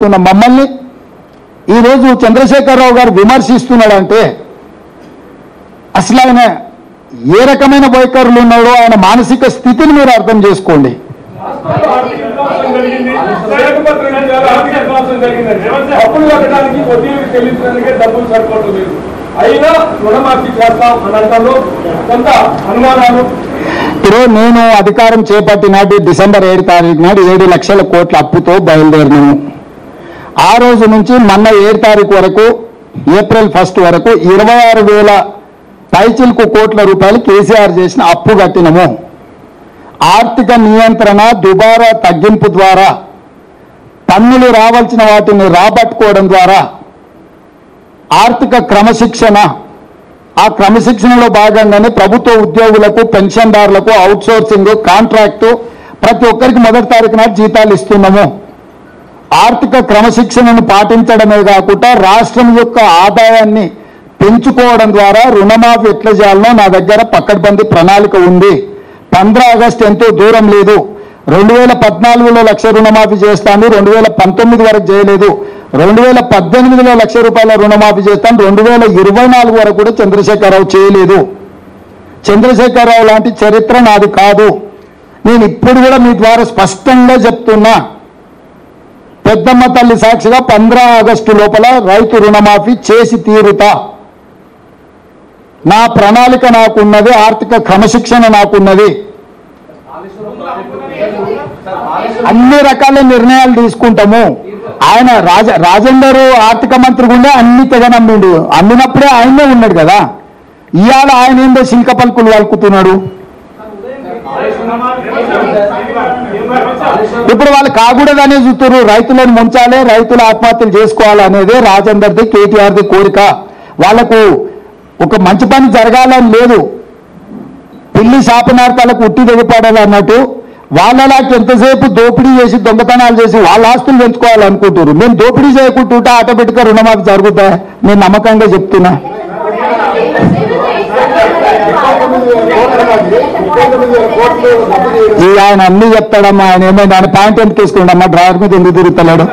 మమ్మల్ని ఈరోజు చంద్రశేఖరరావు గారు విమర్శిస్తున్నాడంటే అసలు ఆయన ఏ రకమైన వైఖరులు ఉన్నాడో ఆయన మానసిక స్థితిని మీరు అర్థం చేసుకోండి. ఈరోజు నేను అధికారం చేపట్టి నాటి డిసెంబర్ 7 తారీఖు నాడు 7 లక్షల కోట్ల అప్పుతో బయలుదేరినాము. ఆ రోజు నుంచి మొన్న 7 తారీఖు వరకు ఏప్రిల్ 1 వరకు 26,000 పైచిలకు కోట్ల రూపాయలు కేసీఆర్ చేసిన అప్పు కట్టినము. ఆర్థిక నియంత్రణ దుబారా తగ్గింపు ద్వారా పన్నులు రావాల్సిన వాటిని రాబట్టుకోవడం ద్వారా ఆర్థిక క్రమశిక్షణ, ఆ క్రమశిక్షణలో భాగంగానే ప్రభుత్వ ఉద్యోగులకు పెన్షన్దారులకు అవుట్సోర్సింగ్ కాంట్రాక్టు ప్రతి ఒక్కరికి 1 తారీఖు నాడు జీతాలు ఇస్తున్నాము. ఆర్థిక క్రమశిక్షణను పాటించడమే కాకుండా రాష్ట్రం యొక్క ఆదాయాన్ని పెంచుకోవడం ద్వారా రుణమాఫీ ఎట్లా చేయాలనో నా దగ్గర పకడ్బందీ ప్రణాళిక ఉంది. 15 ఆగస్టు ఎంతో దూరం లేదు. 2014లో 1,00,000 రుణమాఫీ చేస్తాను, 2019 వరకు చేయలేదు. 2018లో 1,00,000 రూపాయల రుణమాఫీ చేస్తాను, 2024 వరకు కూడా చంద్రశేఖరరావు చేయలేదు. చంద్రశేఖరరావు లాంటి చరిత్ర నాది కాదు. నేను ఇప్పుడు కూడా మీ ద్వారా స్పష్టంగా చెప్తున్నా, పెద్దమ్మ తల్లి సాక్షిగా 15 ఆగస్టు లోపల రైతు రుణమాఫీ చేసి తీరుతా. నా ప్రణాళిక నాకున్నది, ఆర్థిక క్రమశిక్షణ నాకున్నది. అన్ని రకాల నిర్ణయాలు తీసుకుంటాము. ఆయన రాజేందర్ ఆర్థిక మంత్రి గుండా అన్ని తెగ నమ్మిండు. అమ్మినప్పుడే ఆయనే ఉన్నాడు కదా. ఇవాళ ఆయన ఏందో శిల్క పలుకులు వలుకుతున్నాడు. ఇప్పుడు వాళ్ళు కాకూడదనే చూస్తున్నారు. రైతులను ముంచాలి, రైతులు ఆత్మహత్యలు చేసుకోవాలనేదే రాజేందర్ది కేటీఆర్ది కోరిక. వాళ్లకు ఒక మంచి పని జరగాలని లేదు. పిల్లి శాపనార్థాలకు ఉట్టి దిగపడాలి అన్నట్టు వాళ్ళలాంటి ఎంతసేపు దోపిడీ చేసి దొంగతనాలు చేసి వాళ్ళ ఆస్తులు పెంచుకోవాలనుకుంటున్నారు. మేము దోపిడీ చేయకుంటుంటే ఆటోమేటిక్గా రుణమాఫీ జరుగుతా. నేను నమ్మకంగా చెప్తున్నా. ఆయన అన్ని చెప్తాడమ్మా. ఆయన ఏమైనా ఆయన పాయింట్ ఎంత తీసుకుంటాడమ్మా, డ్రైవర్ మీద ఎందుకు తిరుగుతున్నాడు?